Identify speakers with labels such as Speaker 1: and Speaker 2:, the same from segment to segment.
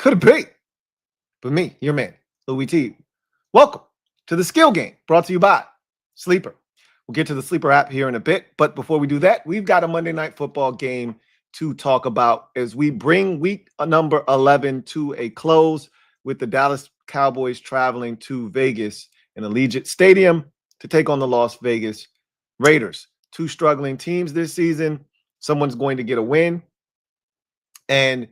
Speaker 1: Could be. But me, your man, Louie T. Welcome to the Skill Game, brought to you by Sleeper. We'll get to the Sleeper app here in a bit, but before we do that, we've got a Monday Night Football game to talk about as we bring week number 11 to a close with the Dallas Cowboys traveling to Vegas in Allegiant Stadium to take on the Las Vegas Raiders. Two struggling teams this season. Someone's going to get a win, and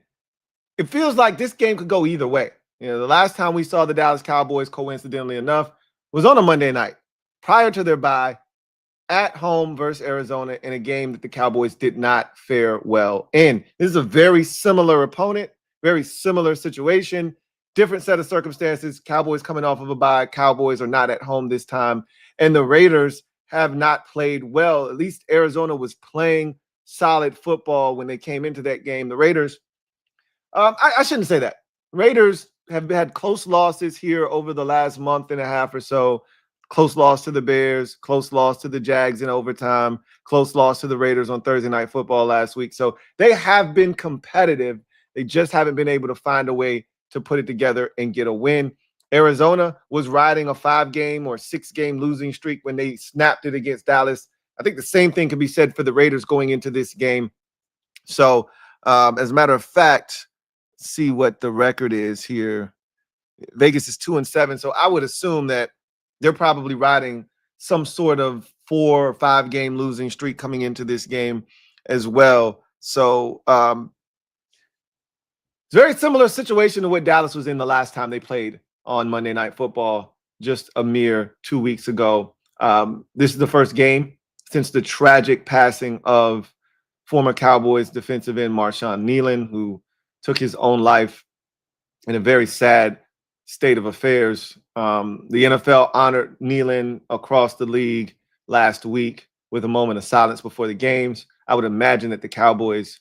Speaker 1: it feels like this game could go either way. You know, the last time we saw the Dallas Cowboys, coincidentally enough, was on a Monday night prior to their bye at home versus Arizona in a game that the Cowboys did not fare well in. This is a very similar opponent, very similar situation, different set of circumstances. Cowboys coming off of a bye. Cowboys are not at home this time. And the Raiders have not played well. At least Arizona was playing solid football when they came into that game. The Raiders, I shouldn't say that. Raiders have had close losses here over the last month and a half or so. Close loss to the Bears, close loss to the Jags in overtime, close loss to the Raiders on Thursday Night Football last week. So they have been competitive. They just haven't been able to find a way to put it together and get a win. Arizona was riding a 5-game or 6-game losing streak when they snapped it against Dallas. I think the same thing can be said for the Raiders going into this game. So as a matter of fact, see what the record is here. Vegas is 2-7. So I would assume that they're probably riding some sort of 4 or 5-game losing streak coming into this game as well. So it's a very similar situation to what Dallas was in the last time they played on Monday Night Football just a mere 2 weeks ago. This is the first game since the tragic passing of former Cowboys defensive end Marshawn Kneeland, who took his own life in a very sad state of affairs. The NFL honored Kneeland across the league last week with a moment of silence before the games. I would imagine that the Cowboys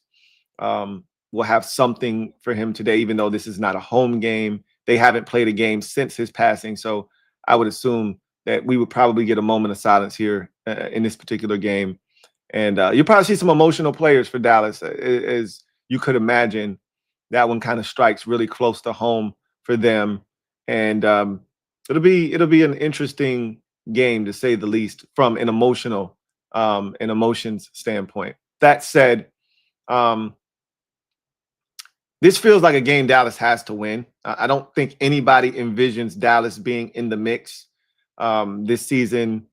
Speaker 1: will have something for him today, even though this is not a home game. They haven't played a game since his passing, so I would assume that we would probably get a moment of silence here in this particular game. And you'll probably see some emotional players for Dallas, as you could imagine. That one kind of strikes really close to home for them. And it'll be an interesting game, to say the least, from an emotions standpoint. That said, this feels like a game Dallas has to win. I don't think anybody envisions Dallas being in the mix this season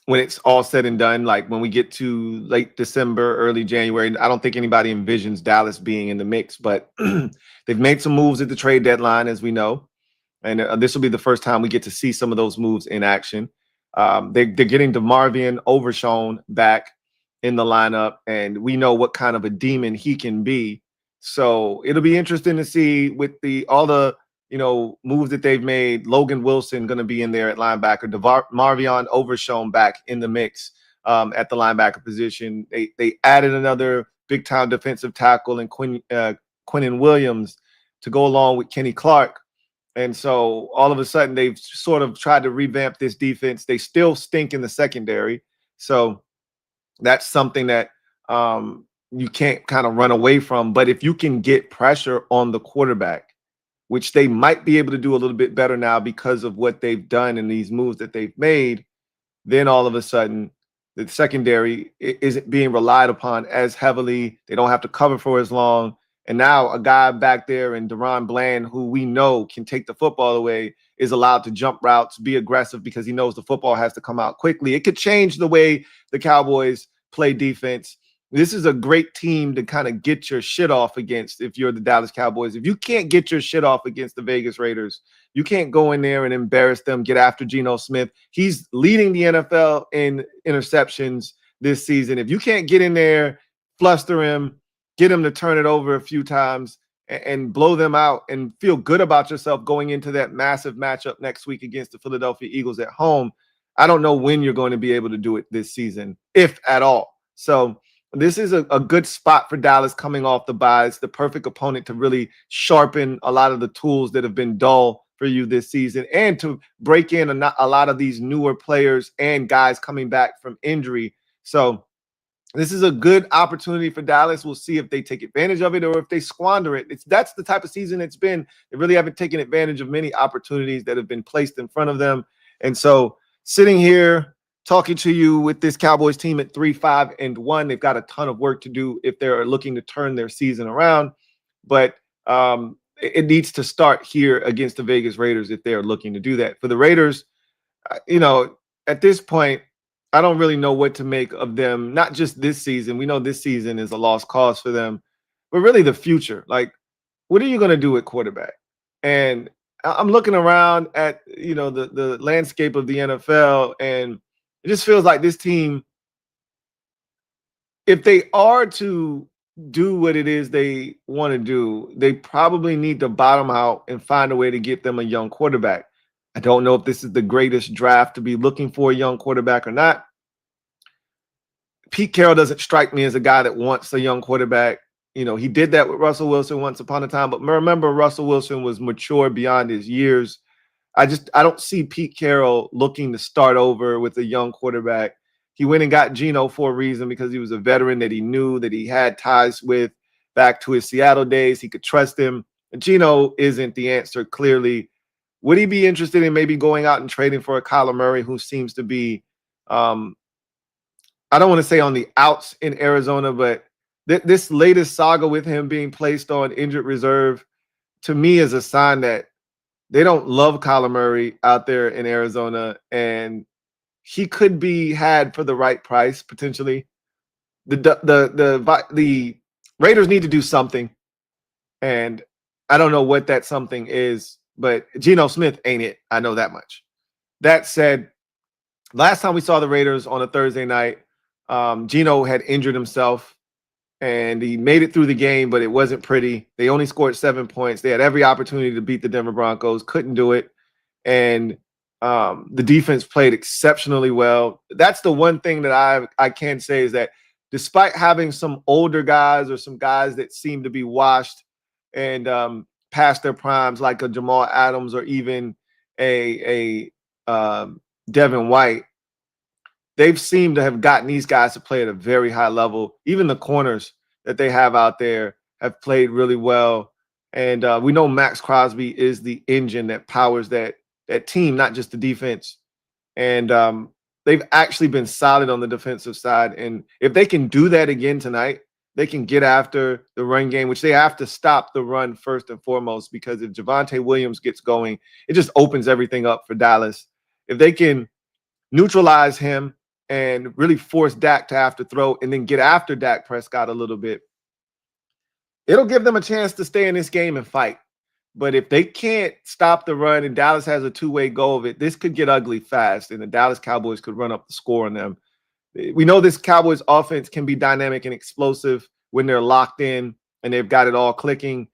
Speaker 1: when it's all said and done. Like when we get to late December, early January, I don't think anybody envisions Dallas being in the mix. But they've made some moves at the trade deadline, as we know. And this will be the first time we get to see some of those moves in action. They're getting DeMarvion Overshown back in the lineup, and we know what kind of a demon he can be. So it'll be interesting to see with all the moves that they've made. Logan Wilson going to be in there at linebacker. DeMarvion Overshown back in the mix at the linebacker position. They added another big-time defensive tackle and Quinnen Williams to go along with Kenny Clark. And so all of a sudden they've sort of tried to revamp this defense. They still stink in the secondary. So that's something that you can't kind of run away from. But if you can get pressure on the quarterback, which they might be able to do a little bit better now because of what they've done and these moves that they've made, then all of a sudden the secondary isn't being relied upon as heavily. They don't have to cover for as long. And now a guy back there in Deron Bland, who we know can take the football away, is allowed to jump routes, be aggressive because he knows the football has to come out quickly. It could change the way the Cowboys play defense. This is a great team to kind of get your shit off against if you're the Dallas Cowboys. If you can't get your shit off against the Vegas Raiders, you can't go in there and embarrass them, get after Geno Smith. He's leading the NFL in interceptions this season. If you can't get in there, fluster him, get him to turn it over a few times and blow them out and feel good about yourself going into that massive matchup next week against the Philadelphia Eagles at home, I don't know when you're going to be able to do it this season, if at all. So this is a good spot for Dallas coming off the bye. It's the perfect opponent to really sharpen a lot of the tools that have been dull for you this season and to break in a lot of these newer players and guys coming back from injury. So This is a good opportunity for Dallas. We'll see if they take advantage of it or if they squander it. That's the type of season it's been. They really haven't taken advantage of many opportunities that have been placed in front of them. And so sitting here talking to you with this Cowboys team at 3-5-1, they've got a ton of work to do if they're looking to turn their season around. But it needs to start here against the Vegas Raiders if they're looking to do that. For the Raiders, at this point, I don't really know what to make of them, not just this season. We know this season is a lost cause for them, but really the future. Like, what are you going to do at quarterback? And I'm looking around at, the landscape of the NFL, and it just feels like this team, if they are to do what it is they want to do, they probably need to bottom out and find a way to get them a young quarterback. I don't know if this is the greatest draft to be looking for a young quarterback or not. Pete Carroll doesn't strike me as a guy that wants a young quarterback. He did that with Russell Wilson once upon a time, but remember, Russell Wilson was mature beyond his years. I don't see Pete Carroll looking to start over with a young quarterback. He went and got Geno for a reason, because he was a veteran that he knew that he had ties with back to his Seattle days. He could trust him. And Geno isn't the answer, clearly. Would he be interested in maybe going out and trading for a Kyler Murray, who seems to be, I don't want to say on the outs in Arizona, but this latest saga with him being placed on injured reserve, to me, is a sign that they don't love Kyler Murray out there in Arizona, and he could be had for the right price potentially. The Raiders need to do something, and I don't know what that something is, but Geno Smith ain't it. I know that much. That said, last time we saw the Raiders on a Thursday night, Geno had injured himself, and he made it through the game, but it wasn't pretty. They only scored 7 points. They had every opportunity to beat the Denver Broncos, couldn't do it. And the defense played exceptionally well. That's the one thing that I can say, is that despite having some older guys or some guys that seem to be washed and past their primes, like a Jamal Adams or even a Devin White, they've seemed to have gotten these guys to play at a very high level. Even the corners that they have out there have played really well. And we know Max Crosby is the engine that powers that team, not just the defense. And they've actually been solid on the defensive side. And if they can do that again tonight, they can get after the run game, which they have to stop the run first and foremost, because if Javonte Williams gets going, it just opens everything up for Dallas. If they can neutralize him and really force Dak to have to throw and then get after Dak Prescott a little bit, it'll give them a chance to stay in this game and fight. But if they can't stop the run and Dallas has a two-way go of it, this could get ugly fast, and the Dallas Cowboys could run up the score on them. We know this Cowboys offense can be dynamic and explosive when they're locked in and they've got it all clicking.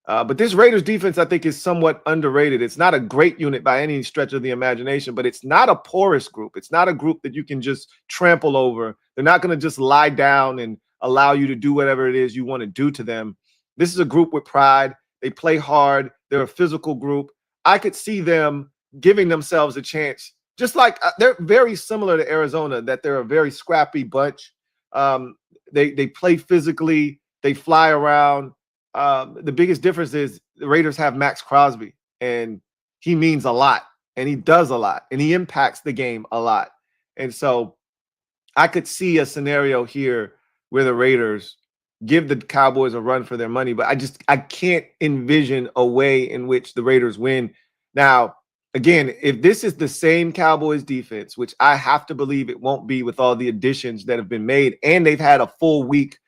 Speaker 1: But this Raiders defense, I think, is somewhat underrated. It's not a great unit by any stretch of the imagination, but it's not a porous group. It's not a group that you can just trample over. They're not going to just lie down and allow you to do whatever it is you want to do to them. This is a group with pride. They play hard. They're a physical group. I could see them giving themselves a chance, just like they're very similar to Arizona, that they're a very scrappy bunch. They play physically. They fly around. The biggest difference is the Raiders have Max Crosby, and he means a lot, and he does a lot, and he impacts the game a lot. And so I could see a scenario here where the Raiders give the Cowboys a run for their money, but I can't envision a way in which the Raiders win. Now, again, if this is the same Cowboys defense, which I have to believe it won't be with all the additions that have been made, and they've had a full week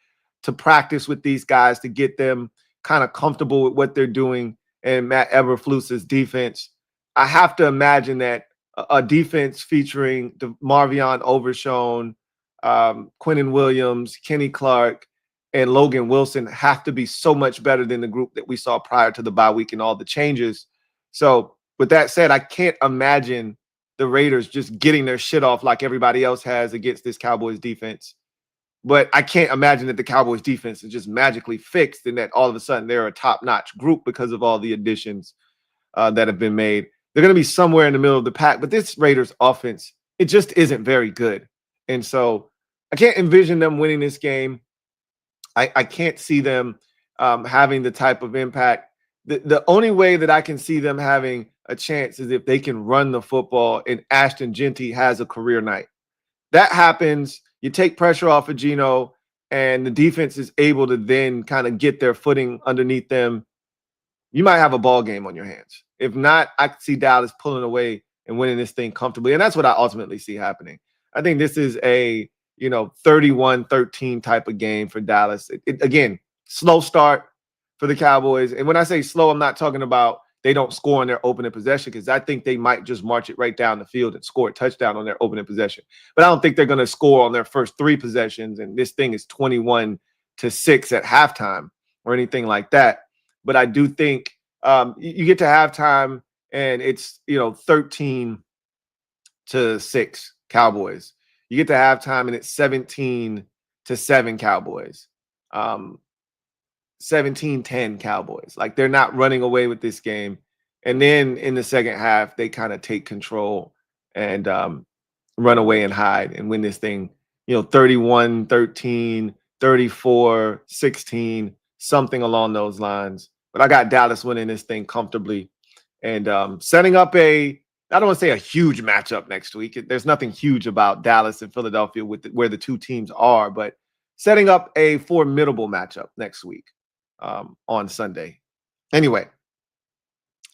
Speaker 1: to practice with these guys to get them kind of comfortable with what they're doing and Matt Eberflus's defense, I have to imagine that a defense featuring Marvion Overshown, Quinnen Williams, Kenny Clark, and Logan Wilson have to be so much better than the group that we saw prior to the bye week and all the changes. So with that said, I can't imagine the Raiders just getting their shit off like everybody else has against this Cowboys defense. But I can't imagine that the Cowboys defense is just magically fixed and that all of a sudden they're a top-notch group because of all the additions that have been made. They're going to be somewhere in the middle of the pack, but this Raiders offense, it just isn't very good. And so I can't envision them winning this game. I can't see them having the type of impact. The only way that I can see them having a chance is if they can run the football and Ashton Genty has a career night. That happens. You take pressure off of Geno, and the defense is able to then kind of get their footing underneath them. You might have a ball game on your hands. If not, I could see Dallas pulling away and winning this thing comfortably. And that's what I ultimately see happening. I think this is a 31-13 type of game for Dallas. Again, slow start for the Cowboys. And when I say slow, I'm not talking about they don't score on their opening possession, because I think they might just march it right down the field and score a touchdown on their opening possession. But I don't think they're going to score on their first 3 possessions, and this thing is 21-6 at halftime or anything like that. But I do think you get to halftime and it's 13-6 Cowboys. You get to halftime and it's 17-7 Cowboys. 17-10 Cowboys. Like, they're not running away with this game. And then in the second half, they kind of take control and run away and hide and win this thing, 31-13, 34-16, something along those lines. But I got Dallas winning this thing comfortably and setting up I don't want to say a huge matchup next week. There's nothing huge about Dallas and Philadelphia where the two teams are, but setting up a formidable matchup next week on Sunday. Anyway,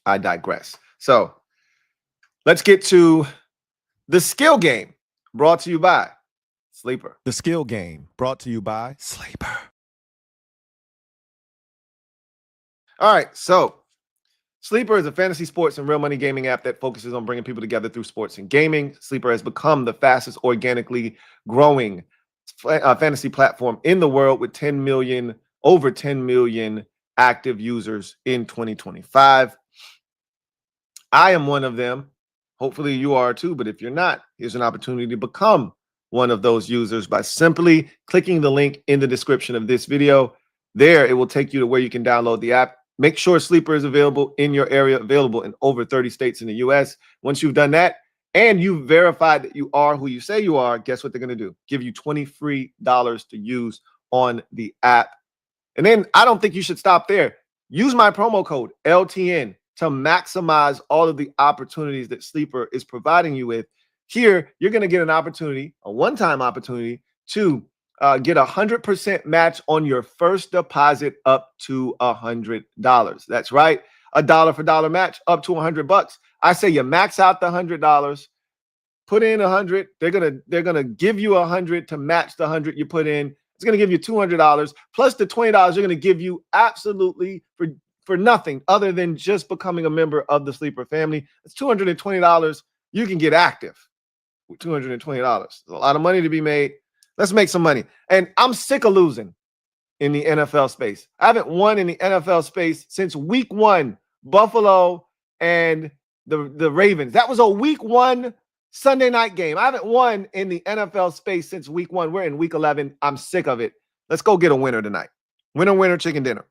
Speaker 1: I digress. So let's get to the skill game, brought to you by Sleeper.
Speaker 2: The skill game, brought to you by Sleeper.
Speaker 1: All right, so Sleeper is a fantasy sports and real money gaming app that focuses on bringing people together through sports and gaming. Sleeper has become the fastest organically growing fantasy platform in the world with over 10 million active users in 2025. I am one of them. Hopefully you are too, but if you're not, here's an opportunity to become one of those users by simply clicking the link in the description of this video. There, it will take you to where you can download the app. Make sure Sleeper is available in your area, available in over 30 states in the US. Once you've done that and you've verified that you are who you say you are, guess what they're going to do? Give you $20 free to use on the app. And then I don't think you should stop there. Use my promo code LTN to maximize all of the opportunities that Sleeper is providing you with. Here, you're going to get an opportunity, a one-time opportunity, to get 100% match on your first deposit up to $100. That's right, a dollar for dollar match up to $100. I say you max out the $100, put in 100. They're gonna give you 100 to match the 100 you put in. It's gonna give you $200 plus the $20 they're gonna give you absolutely for nothing other than just becoming a member of the Sleeper family. It's $220. You can get active with $220. There's a lot of money to be made. Let's make some money. And I'm sick of losing in the NFL space. I haven't won in the NFL space since week 1, Buffalo and the Ravens. That was a week 1 Sunday night game. I haven't won in the NFL space since week 1. We're in week 11. I'm sick of it. Let's go get a winner tonight. Winner, chicken dinner.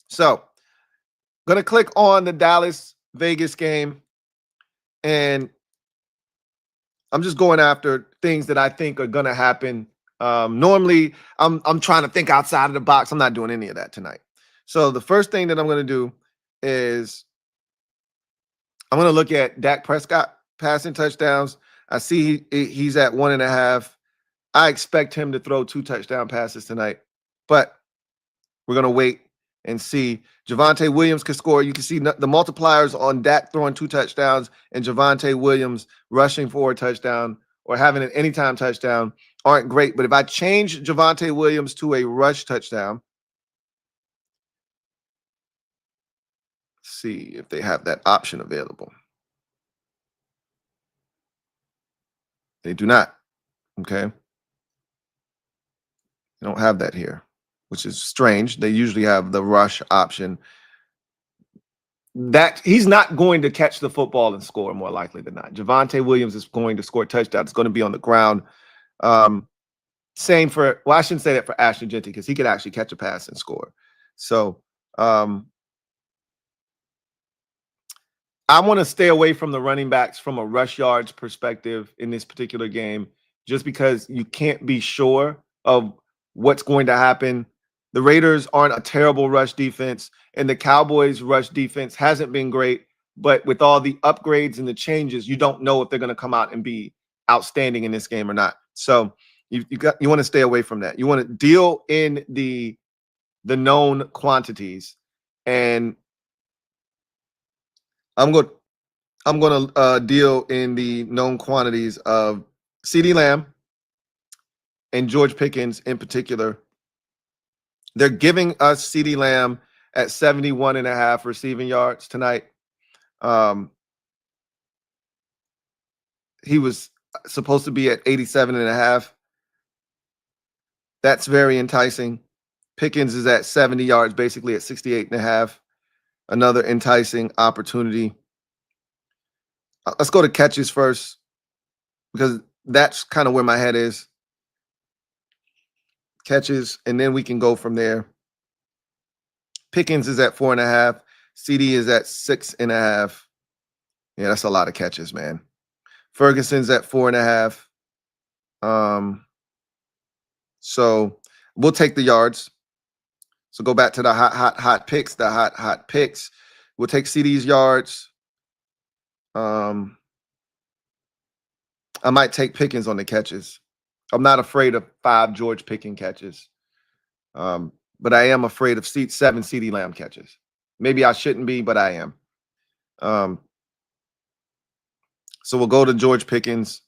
Speaker 1: So, going to click on the Dallas-Vegas game, and I'm just going after things that I think are going to happen. Normally, I'm trying to think outside of the box. I'm not doing any of that tonight. So the first thing that I'm going to do is I'm going to look at Dak Prescott passing touchdowns. I see he's at 1.5. I expect him to throw 2 touchdown passes tonight, but we're going to wait and see. Javonte Williams could score. You can see the multipliers on Dak throwing 2 touchdowns and Javonte Williams rushing for a touchdown or having an anytime touchdown aren't great. But if I change Javonte Williams to a rush touchdown, see if they have that option available. They do not. Okay. They don't have that here, which is strange. They usually have the rush option. That he's not going to catch the football and score, more likely than not. Javonte Williams is going to score a touchdown. It's going to be on the ground. Same for, well, I shouldn't say that for Ashton Genty because he could actually catch a pass and score. So I want to stay away from the running backs from a rush yards perspective in this particular game. just because you can't be sure of what's going to happen. The Raiders aren't a terrible rush defense, and the Cowboys' rush defense hasn't been great. But with all the upgrades and the changes, you don't know if they're going to come out and be outstanding in this game or not. So you want to stay away from that. You want to deal in the known quantities, and I'm going to deal in the known quantities of CeeDee Lamb and George Pickens in particular. They're giving us CeeDee Lamb at 71.5 receiving yards tonight. He was supposed to be at 87.5. That's very enticing. Pickens is at 70 yards, basically at 68.5. Another enticing opportunity. Let's go to catches first, because that's kind of where my head is. Catches, and then we can go from there. Pickens is at 4.5. CD is at 6.5. Yeah, that's a lot of catches, man. Ferguson's at 4.5. So we'll take the yards. So go back to the hot picks. The hot picks. We'll take CD's yards. I might take Pickens on the catches. I'm not afraid of 5 George Pickens catches. But I am afraid of 7 CeeDee Lamb catches. Maybe I shouldn't be, but I am. So we'll go to George Pickens,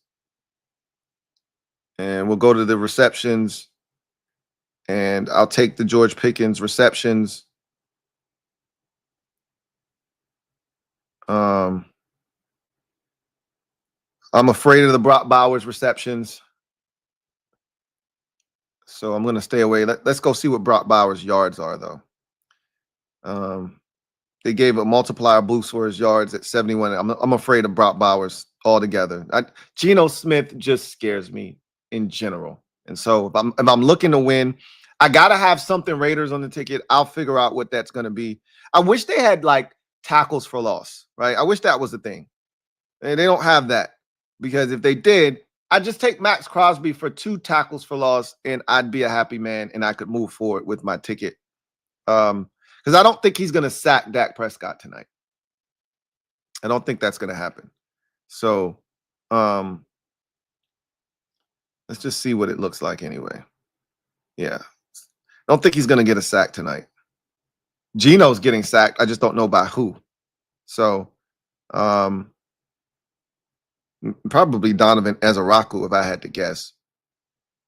Speaker 1: and we'll go to the receptions, and I'll take the George Pickens receptions. I'm afraid of the Brock Bowers receptions, so I'm going to stay away. Let's go see what Brock Bowers' yards are, though. They gave a multiplier boost for his yards at 71. I'm afraid of Brock Bowers altogether. Geno Smith just scares me in general. And so if I'm looking to win, I got to have something Raiders on the ticket. I'll figure out what that's going to be. I wish they had like tackles for loss, right? I wish that was the thing. And they don't have that, because if they did, I'd just take Max Crosby for 2 tackles for loss, and I'd be a happy man, and I could move forward with my ticket. Because I don't think he's going to sack Dak Prescott tonight. I don't think that's going to happen. So let's just see what it looks like anyway. Yeah. I don't think he's going to get a sack tonight. Geno's getting sacked. I just don't know by who. So probably Donovan Ezaraku, if I had to guess,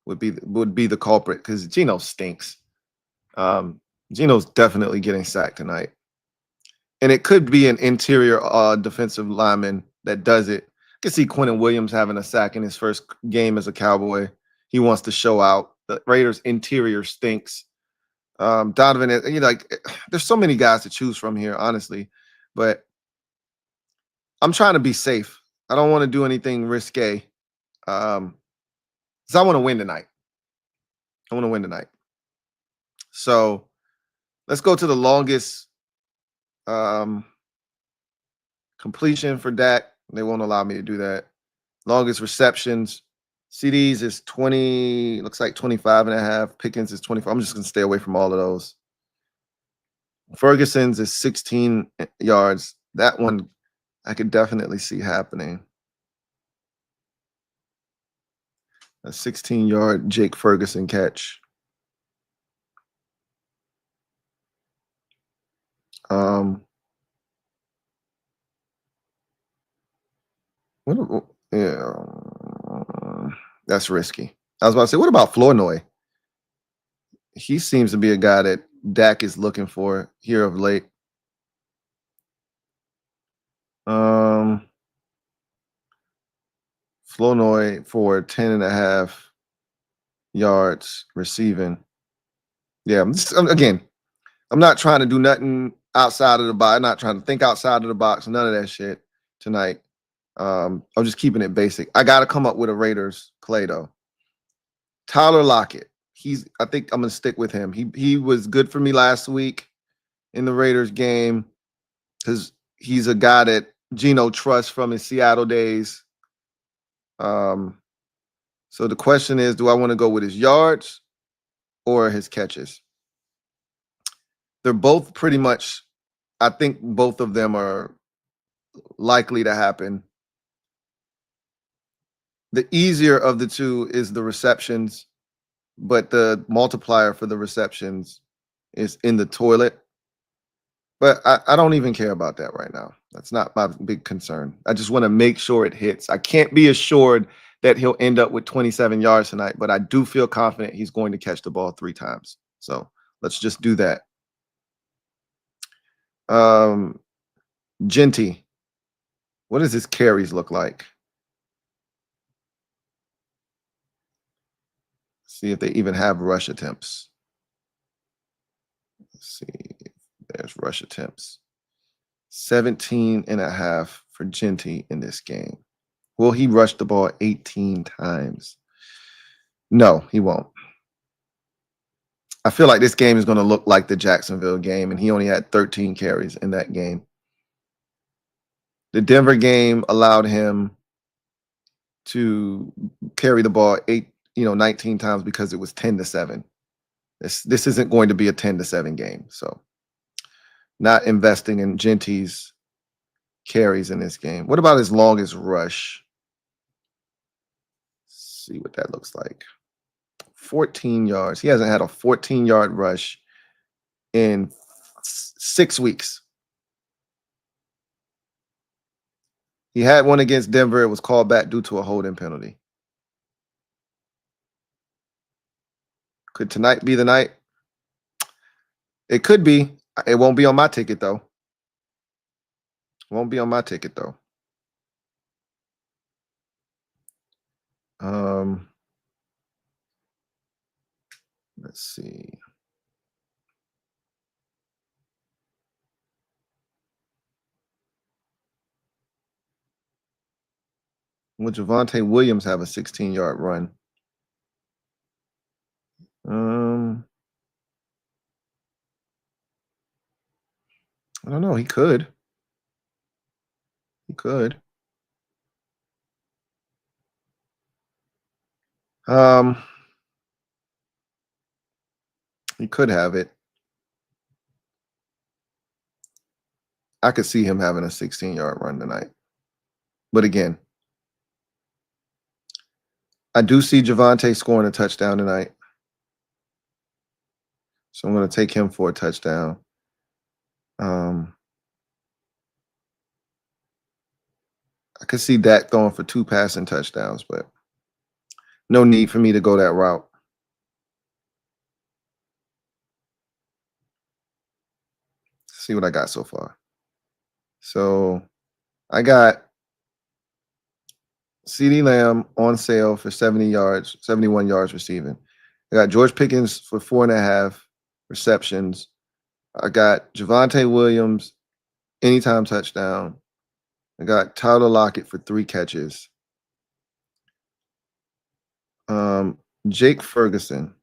Speaker 1: would be the culprit, because Geno stinks. Geno's definitely getting sacked tonight. And it could be an interior defensive lineman that does it. I can see Quentin Williams having a sack in his first game as a Cowboy. He wants to show out. The Raiders' interior stinks. Donovan, there's so many guys to choose from here, honestly. But I'm trying to be safe. I don't want to do anything risque. Because I want to win tonight. So let's go to the longest completion for Dak. They won't allow me to do that. Longest receptions. CDs is 20, looks like 25.5. Pickens is 24. I'm just going to stay away from all of those. Ferguson's is 16 yards. That one I could definitely see happening. A 16-yard Jake Ferguson catch. That's risky. I was about to say, what about Flournoy? He seems to be a guy that Dak is looking for here of late. Flournoy for 10.5 yards receiving. Yeah, again, I'm not trying to do nothing outside of the box. I'm not trying to think outside of the box. None of that shit tonight. I'm just keeping it basic. I got to come up with a Raiders play, though. Tyler Lockett. I think I'm going to stick with him. He was good for me last week in the Raiders game, because he's a guy that Geno trusts from his Seattle days. So the question is, do I want to go with his yards or his catches? They're both pretty much, I think both of them are likely to happen. The easier of the two is the receptions, but the multiplier for the receptions is in the toilet. But I don't even care about that right now. That's not my big concern. I just want to make sure it hits. I can't be assured that he'll end up with 27 yards tonight, but I do feel confident he's going to catch the ball 3 times. So let's just do that. Genty, what does his carries look like? See if they even have rush attempts. Let's see. There's rush attempts. 17.5 for Genty in this game. Will he rush the ball 18 times? No, he won't. I feel like this game is going to look like the Jacksonville game, and he only had 13 carries in that game. The Denver game allowed him to carry the ball 19 times because it was 10-7. This isn't going to be a 10-7 game. So not investing in Genty's carries in this game. What about his longest rush? Let's see what that looks like. 14 yards. He hasn't had a 14-yard rush in 6 weeks. He had one against Denver. It was called back due to a holding penalty. Could tonight be the night? It could be. It won't be on my ticket, though. Won't be on my ticket, though. Let's see. Will Javonte Williams have a 16-yard run? I don't know. He could. He could. He could have it. I could see him having a 16-yard run tonight. But again, I do see Javonte scoring a touchdown tonight. So I'm going to take him for a touchdown. I could see Dak throwing for 2 passing touchdowns, but no need for me to go that route. Let's see what I got so far. So I got CeeDee Lamb on sale for 71 yards receiving. I got George Pickens for 4.5 receptions. I got Javonte Williams, anytime touchdown. I got Tyler Lockett for 3 catches. Jake Ferguson.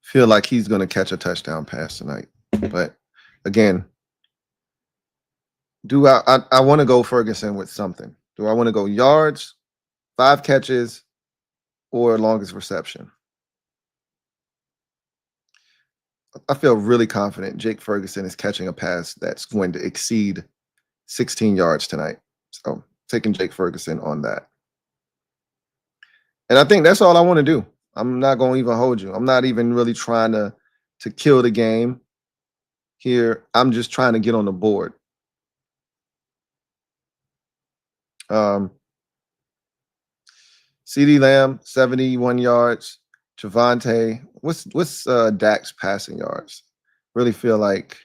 Speaker 1: Feel like he's going to catch a touchdown pass tonight. But again, do I want to go Ferguson with something? Do I want to go yards, 5 catches, or longest reception? I feel really confident Jake Ferguson is catching a pass that's going to exceed 16 yards tonight. So taking Jake Ferguson on that. And I think that's all I want to do. I'm not going to even hold you. I'm not even really trying to kill the game here. I'm just trying to get on the board. CeeDee Lamb, 71 yards. Javonte, what's Dak's passing yards? Really feel like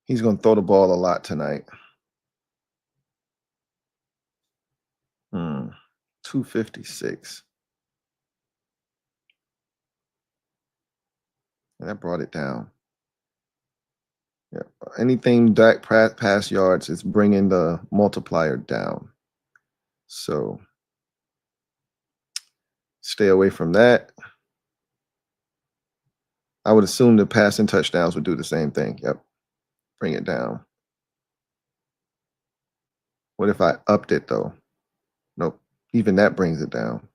Speaker 1: he's going to throw the ball a lot tonight. 256. And that brought it down. Yeah, anything Dak pass yards is bringing the multiplier down. So stay away from that. I would assume the passing touchdowns would do the same thing. Yep. Bring it down. What if I upped it, though? Nope. Even that brings it down.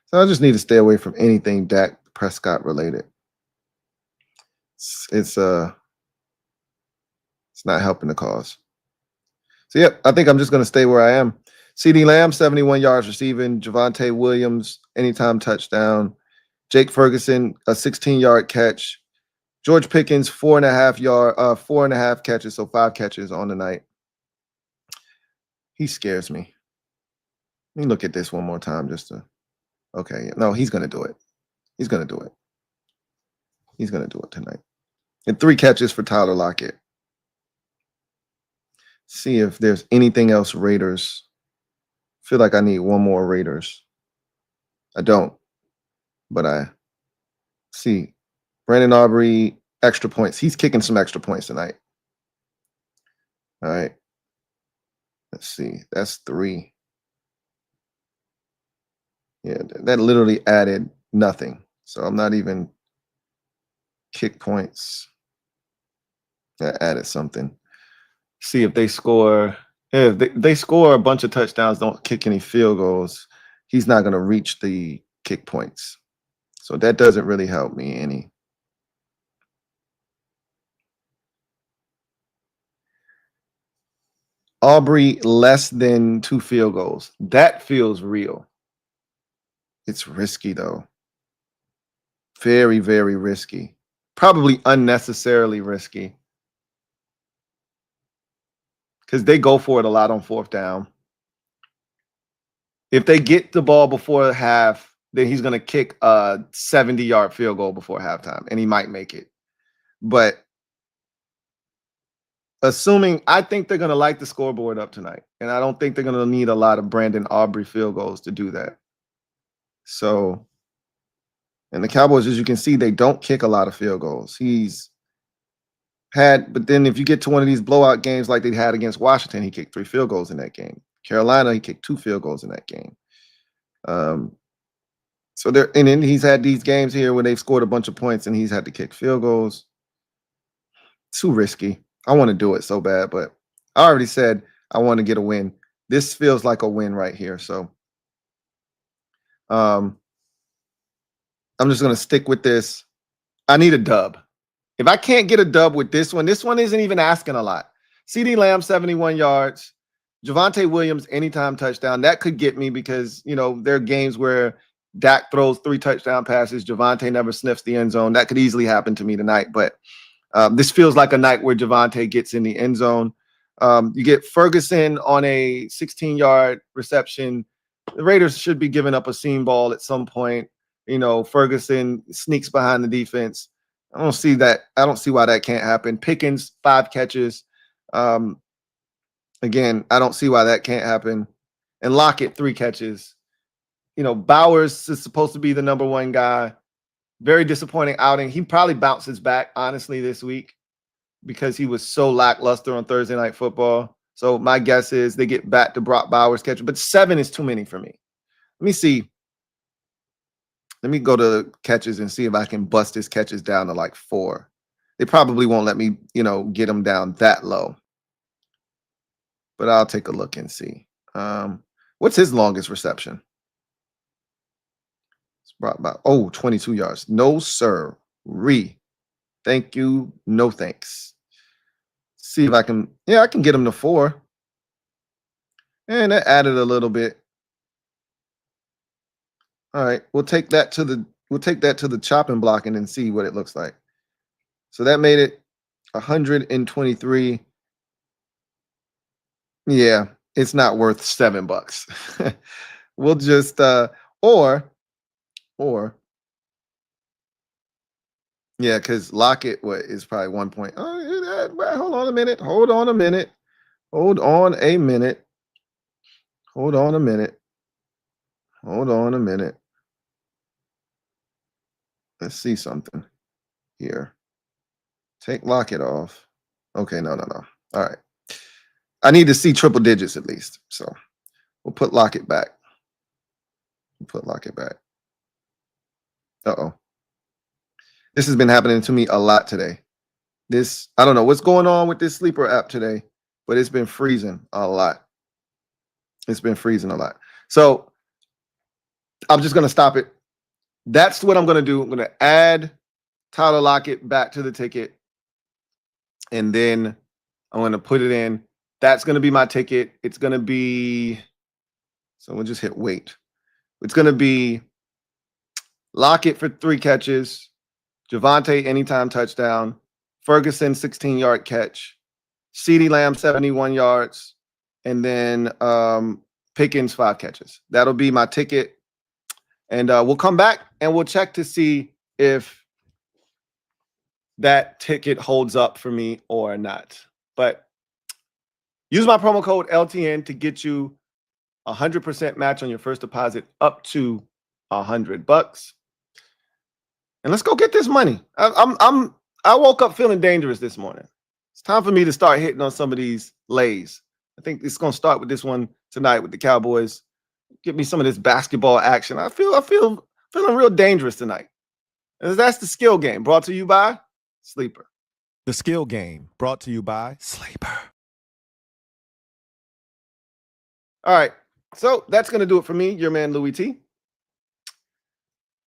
Speaker 1: So I just need to stay away from anything Dak Prescott related. It's not helping the cause. So yep, I think I'm just gonna stay where I am. CeeDee Lamb, 71 yards receiving. Javonte Williams, anytime touchdown. Jake Ferguson, a 16-yard catch. George Pickens, 4.5 catches, so 5 catches on the night. He scares me. Let me look at this one more time just to. Okay, no, he's gonna do it. He's gonna do it. He's gonna do it tonight. And 3 catches for Tyler Lockett. See if there's anything else Raiders. Feel like I need one more Raiders. I don't, but I see Brandon Aubrey, extra points. He's kicking some extra points tonight. All right. Let's see. That's 3. Yeah, that literally added nothing. So I'm not even kick points. That added something. See if they score. If they score a bunch of touchdowns, don't kick any field goals, he's not going to reach the kick points. So that doesn't really help me any. Aubrey less than 2 field goals. That feels real. It's risky though. Very, very risky. Probably unnecessarily risky. Because they go for it a lot on 4th down. If they get the ball before half, then he's going to kick a 70-yard field goal before halftime, and he might make it. But assuming, I think they're going to light the scoreboard up tonight, and I don't think they're going to need a lot of Brandon Aubrey field goals to do that. So, and the Cowboys, as you can see, they don't kick a lot of field goals. But then if you get to one of these blowout games like they had against Washington, he kicked 3 field goals in that game. Carolina, he kicked 2 field goals in that game. So and then he's had these games here where they've scored a bunch of points and he's had to kick field goals. Too risky. I want to do it so bad, but I already said I want to get a win. This feels like a win right here. So I'm just going to stick with this. I need a dub. If I can't get a dub with this one isn't even asking a lot. CeeDee Lamb, 71 yards. Javonte Williams, anytime touchdown. That could get me because, there are games where Dak throws 3 touchdown passes. Javonte never sniffs the end zone. That could easily happen to me tonight. But this feels like a night where Javonte gets in the end zone. You get Ferguson on a 16-yard reception. The Raiders should be giving up a seam ball at some point. Ferguson sneaks behind the defense. I don't see that. I don't see why that can't happen. Pickens, 5 catches. Again, I don't see why that can't happen. And Lockett, 3 catches. Bowers is supposed to be the number 1 guy. Very disappointing outing. He probably bounces back, honestly, this week because he was so lackluster on Thursday Night Football. So my guess is they get back to Brock Bowers catching. But 7 is too many for me. Let me see. Let me go to catches and see if I can bust his catches down to like 4. They probably won't let me, get them down that low. But I'll take a look and see. What's his longest reception? It's brought about 22 yards. No, sir. Thank you. No thanks. See if I can. Yeah, I can get him to 4. And that added a little bit. All right, we'll take that to the chopping block and then see what it looks like. So that made it 123. Yeah, it's not worth $7. We'll just or yeah, because Lockett is probably 1 point. Oh, hold on a minute. Hold on a minute. Hold on a minute. Hold on a minute. Hold on a minute. Let's see something here. Take Lockett off. Okay, no. All right. I need to see triple digits at least. So we'll put Lockett back. Uh-oh. This has been happening to me a lot today. I don't know what's going on with this sleeper app today, but it's been freezing a lot. So I'm just going to stop it. That's what I'm going to do. I'm going to add Tyler Lockett back to the ticket. And then I'm going to put it in. That's going to be my ticket. It's going to be, so we'll just hit wait. It's going to be Lockett for 3 catches, Javonte anytime touchdown, Ferguson 16-yard catch, CeeDee Lamb 71 yards, and then Pickens 5 catches. That'll be my ticket. And we'll come back and we'll check to see if that ticket holds up for me or not. But use my promo code LTN to get you 100% match on your first deposit up to $100. And let's go get this money. I woke up feeling dangerous this morning. It's time for me to start hitting on some of these lays. I think it's going to start with this one tonight with the Cowboys. Get me some of this basketball action. I feel feeling real dangerous tonight. And that's the skill game brought to you by Sleeper.
Speaker 2: The skill game brought to you by Sleeper.
Speaker 1: All right. So that's going to do it for me, your man, Louie T.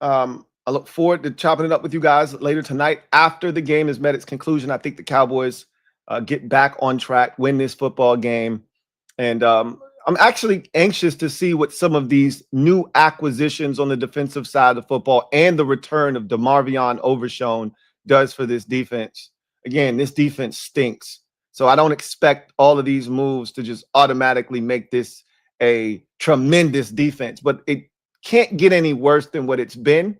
Speaker 1: I look forward to chopping it up with you guys later tonight after the game has met its conclusion. I think the Cowboys get back on track, win this football game. And I'm actually anxious to see what some of these new acquisitions on the defensive side of football and the return of DeMarvion Overshown does for this defense. Again, this defense stinks. So I don't expect all of these moves to just automatically make this a tremendous defense, but it can't get any worse than what it's been.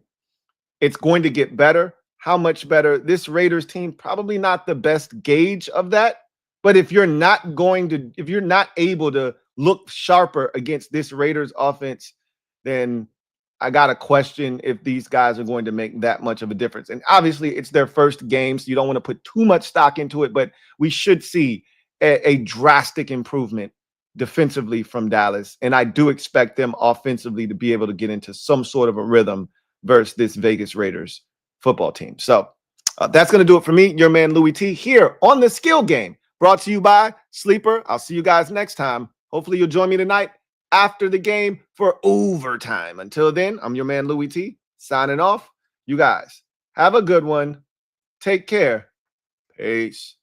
Speaker 1: It's going to get better. How much better? This Raiders team, probably not the best gauge of that. But if you're not able to look sharper against this Raiders offense, then I got to question if these guys are going to make that much of a difference. And obviously it's their first game, so you don't want to put too much stock into it, but we should see a drastic improvement defensively from Dallas. And I do expect them offensively to be able to get into some sort of a rhythm versus this Vegas Raiders football team. So that's going to do it for me, your man Louie T, here on the Skill Game, brought to you by Sleeper. I'll see you guys next time. Hopefully you'll join me tonight after the game for overtime. Until then, I'm your man Louie T, signing off. You guys have a good one. Take care. Peace.